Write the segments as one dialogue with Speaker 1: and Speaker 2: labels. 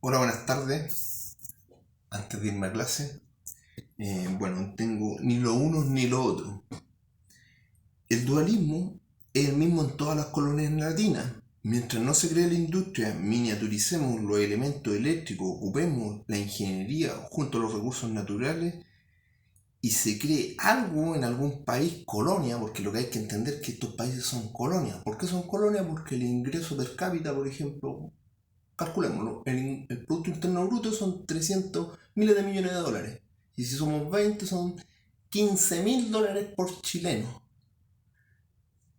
Speaker 1: Hola, buenas tardes. Antes de irme a clase, bueno, tengo ni lo uno ni lo otro. El dualismo es el mismo en todas las colonias latinas. Mientras no se cree la industria, miniaturicemos los elementos eléctricos, ocupemos la ingeniería junto a los recursos naturales y se cree algo en algún país colonia, porque lo que hay que entender es que estos países son colonias. ¿Por qué son colonias? Porque el ingreso per cápita, por ejemplo, calculémoslo, el Producto Interno Bruto son 300 miles de millones de dólares. Y si somos 20 son 15.000 dólares por chileno.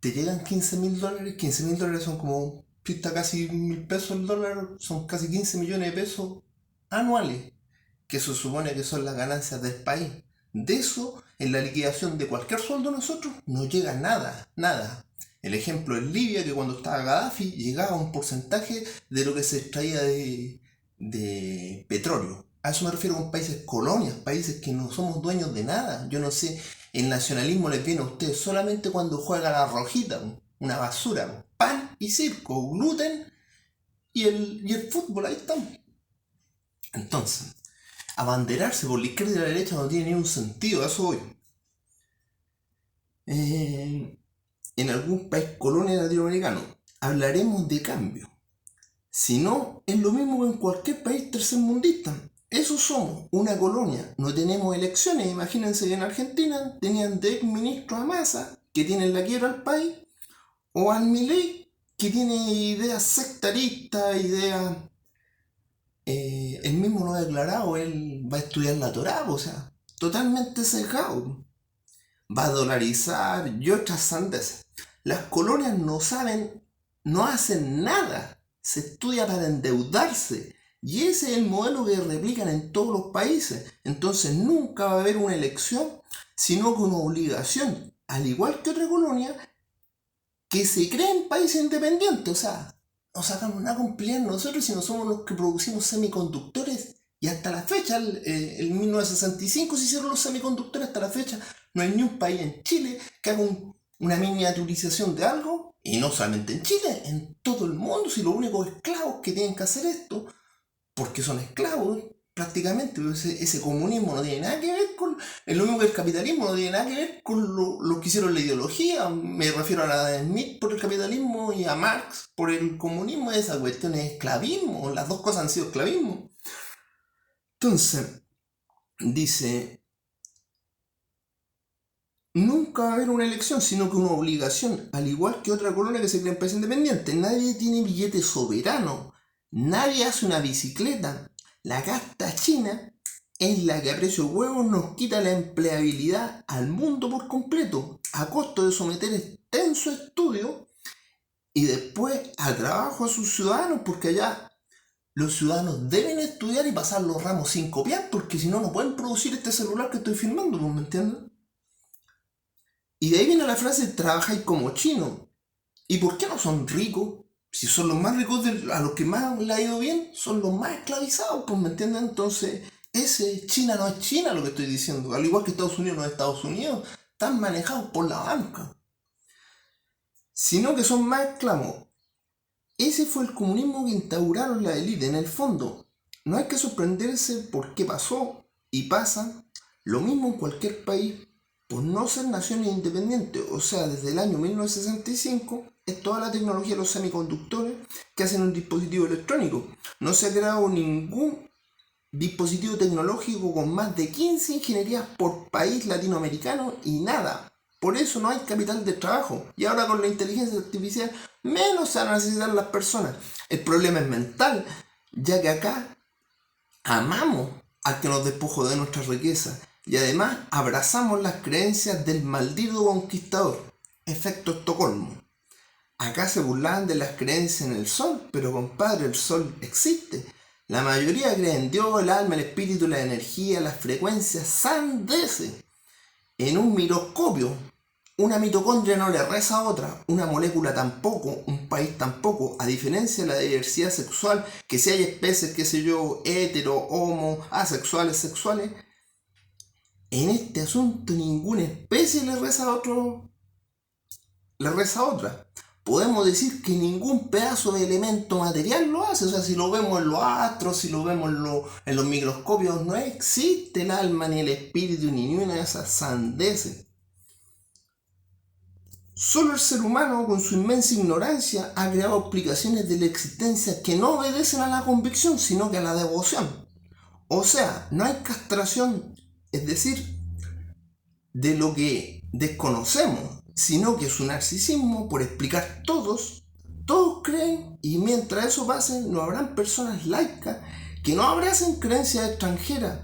Speaker 1: Te llegan 15.000 dólares, 15.000 dólares son como, si está casi 1.000 pesos el dólar, son casi 15 millones de pesos anuales, que se supone que son las ganancias del país. De eso, en la liquidación de cualquier sueldo de nosotros, no llega nada, nada. El ejemplo es Libia, que cuando estaba Gaddafi llegaba a un porcentaje de lo que se extraía de petróleo. A eso me refiero con países colonias, países que no somos dueños de nada. Yo no sé, el nacionalismo les viene a ustedes solamente cuando juega la rojita, una basura, pan y circo, gluten y el fútbol, ahí están. Entonces, abanderarse por la izquierda y la derecha no tiene ningún sentido, a eso voy. En algún país colonia latinoamericano hablaremos de cambio. Si no, es lo mismo que en cualquier país tercermundista. Eso somos, una colonia. No tenemos elecciones. Imagínense que en Argentina tenían de ex ministro a Massa, que tiene la quiebra al país, o al Milei, que tiene ideas sectaristas, ideas. Él mismo lo ha declarado, él va a estudiar la Torá, o sea, totalmente cejado. Va a dolarizar y otras sandeces. Las colonias no saben, no hacen nada. Se estudia para endeudarse. Y ese es el modelo que replican en todos los países. Entonces nunca va a haber una elección, sino que una obligación, al igual que otra colonia, que se creen países independientes. O sea, no sacamos nada con pelear nosotros si no somos los que producimos semiconductores. Y hasta la fecha, el 1965 se hicieron los semiconductores, hasta la fecha no hay ni un país en Chile que haga una miniaturización de algo. Y no solamente en Chile, en todo el mundo, si los únicos esclavos que tienen que hacer esto porque son esclavos prácticamente. Ese comunismo no tiene nada que ver con, es lo mismo que el capitalismo, no tiene nada que ver con lo que hicieron la ideología. Me refiero a la de Smith por el capitalismo y a Marx por el comunismo. Esa cuestión es esclavismo, las dos cosas han sido esclavismo. Entonces, dice, nunca va a haber una elección, sino que una obligación, al igual que otra colonia que se crea en país independiente. Nadie tiene billete soberano, nadie hace una bicicleta. La casta china es la que a precio de huevos nos quita la empleabilidad al mundo por completo, a costo de someter extenso estudio y después a trabajo a sus ciudadanos, porque allá los ciudadanos deben estudiar y pasar los ramos sin copiar, porque si no, no pueden producir este celular que estoy filmando, ¿me entienden? Y de ahí viene la frase, trabajáis como chino. ¿Y por qué no son ricos? Si son los más ricos, a los que más le ha ido bien, son los más esclavizados, pues, ¿me entienden? Entonces, ese China no es China lo que estoy diciendo. Al igual que Estados Unidos no es Estados Unidos, están manejados por la banca. Sino que son más esclavos. Ese fue el comunismo que instauraron la élite. En el fondo, no hay que sorprenderse por qué pasó y pasa lo mismo en cualquier país por no ser naciones independientes. O sea, desde el año 1965 es toda la tecnología de los semiconductores que hacen un dispositivo electrónico. No se ha creado ningún dispositivo tecnológico con más de 15 ingenierías por país latinoamericano y nada. Por eso no hay capital de trabajo. Y ahora con la inteligencia artificial menos se van a necesitar las personas. El problema es mental, ya que acá amamos al que nos despojó de nuestra riqueza y además abrazamos las creencias del maldito conquistador. Efecto Estocolmo. Acá se burlaban de las creencias en el sol, pero compadre, el sol existe. La mayoría cree en Dios, el alma, el espíritu, la energía, las frecuencias sandeces. En un microscopio, una mitocondria no le reza a otra, una molécula tampoco, un país tampoco, a diferencia de la diversidad sexual, que si hay especies, qué sé yo, hetero, homo, asexuales, sexuales, en este asunto ninguna especie le reza a otra. podemos decir que ningún pedazo de elemento material lo hace. O sea, si lo vemos en los astros, si lo vemos en los microscopios, no existe el alma, ni el espíritu, ni una de esas sandeces. Solo el ser humano, con su inmensa ignorancia, ha creado explicaciones de la existencia que no obedecen a la convicción, sino que a la devoción. O sea, no hay castración, es decir, de lo que desconocemos, sino que es un narcisismo por explicar todos creen, y mientras eso pase no habrán personas laicas que no abracen creencias extranjeras,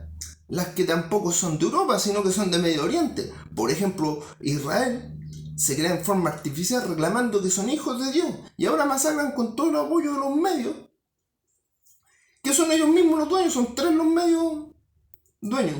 Speaker 1: las que tampoco son de Europa, sino que son de Medio Oriente. Por ejemplo, Israel se crea en forma artificial reclamando que son hijos de Dios, y ahora masacran con todo el apoyo de los medios, que son ellos mismos los dueños, son 3 los medios dueños.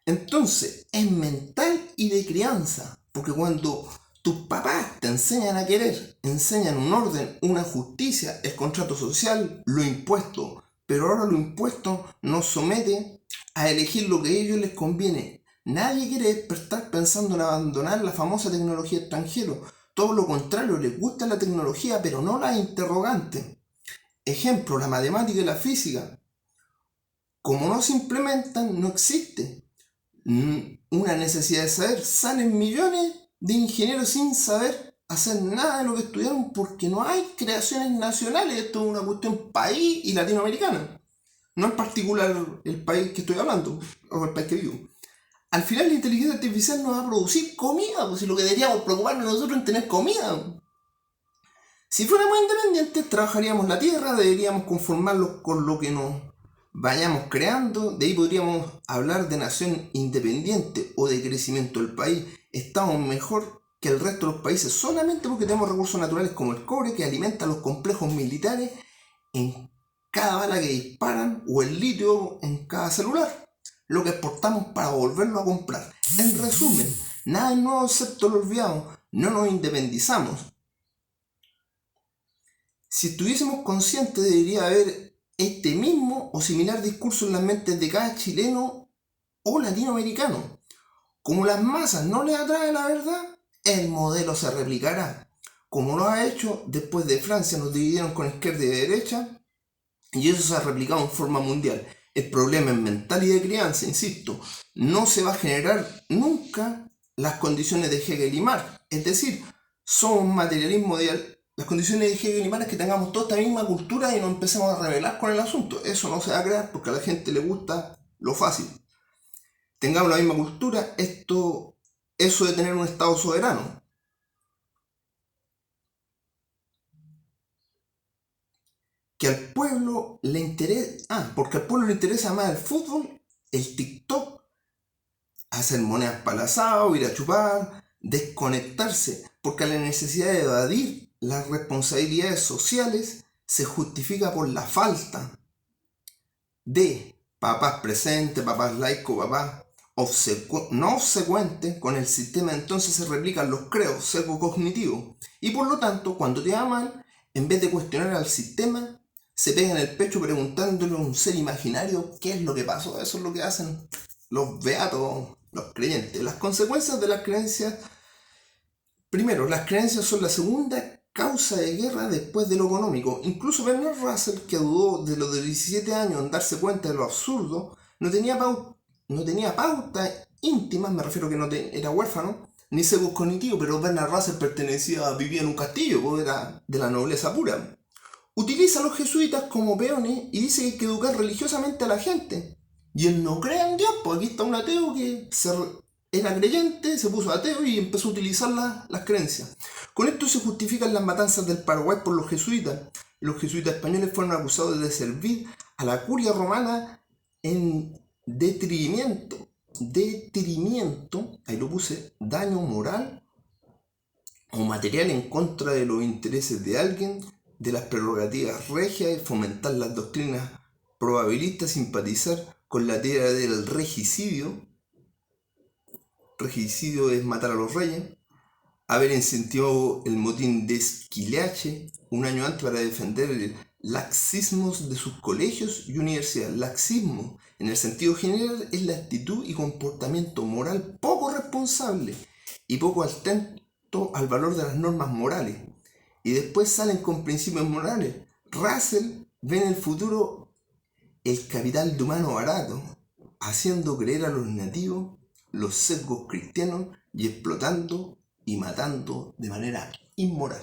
Speaker 1: Entonces, es mental y de crianza, porque cuando tus papás te enseñan a querer, enseñan un orden, una justicia, el contrato social, lo impuesto, pero ahora lo impuesto nos somete a elegir lo que a ellos les conviene. Nadie quiere despertar pensando en abandonar la famosa tecnología extranjera. Todo lo contrario, les gusta la tecnología, pero no la interrogante. Ejemplo, la matemática y la física. Como no se implementan, no existe una necesidad de saber. Salen millones de ingenieros sin saber hacer nada de lo que estudiaron porque no hay creaciones nacionales. Esto es una cuestión país y latinoamericana. No en particular el país que estoy hablando o el país que vivo. Al final la inteligencia artificial nos va a producir comida, pues si lo que deberíamos preocuparnos nosotros es tener comida. Si fuéramos independientes, trabajaríamos la tierra, deberíamos conformarnos con lo que nos vayamos creando, de ahí podríamos hablar de nación independiente o de crecimiento del país. Estamos mejor que el resto de los países solamente porque tenemos recursos naturales como el cobre que alimenta los complejos militares en cada bala que disparan o el litio en cada celular, lo que exportamos para volverlo a comprar. En resumen, nada es nuevo excepto lo olvidado, no nos independizamos. Si estuviésemos conscientes debería haber este mismo o similar discurso en las mentes de cada chileno o latinoamericano. Como las masas no les atrae la verdad, el modelo se replicará. Como lo ha hecho después de Francia, nos dividieron con izquierda y derecha, y eso se ha replicado en forma mundial. El problema es mental y de crianza, insisto. No se va a generar nunca las condiciones de Hegel y Marx. Es decir, somos materialismo de... Las condiciones de Hegel y Marx es que tengamos toda esta misma cultura y nos empecemos a rebelar con el asunto. Eso no se va a crear porque a la gente le gusta lo fácil. Tengamos la misma cultura, eso de tener un Estado soberano. Que al pueblo le interesa, porque al pueblo le interesa más el fútbol, el TikTok, hacer monedas para el asado, ir a chupar, desconectarse, porque la necesidad de evadir las responsabilidades sociales se justifica por la falta de papás presentes, papás laicos, papás no obsecuentes con el sistema. Entonces se replican los creos pseudo-cognitivos y por lo tanto cuando te va mal, en vez de cuestionar al sistema, se pega en el pecho preguntándole a un ser imaginario qué es lo que pasó. Eso es lo que hacen los beatos, los creyentes. Las consecuencias de las creencias. Primero, las creencias son la segunda causa de guerra después de lo económico. Incluso Bernard Russell, que dudó de los de 17 años en darse cuenta de lo absurdo, no tenía pauta íntima, me refiero que era huérfano, ni sesgo cognitivo, pero Bernard Russell vivía en un castillo, porque era de la nobleza pura. Utiliza a los jesuitas como peones y dice que hay que educar religiosamente a la gente. Y él no cree en Dios, pues aquí está un ateo que era creyente, se puso ateo y empezó a utilizar las creencias. Con esto se justifican las matanzas del Paraguay por los jesuitas. Los jesuitas españoles fueron acusados de servir a la curia romana en detrimento, ahí lo puse, daño moral o material en contra de los intereses de alguien, de las prerrogativas regias y fomentar las doctrinas probabilistas, simpatizar con la teoría del regicidio. Regicidio es matar a los reyes. Haber incentivado el motín de Esquilache un año antes para defender el laxismo de sus colegios y universidades. Laxismo, en el sentido general, es la actitud y comportamiento moral poco responsable y poco atento al valor de las normas morales. y después salen con principios morales. Russell ve en el futuro el capital de humano barato, haciendo creer a los nativos los sesgos cristianos y explotando y matando de manera inmoral.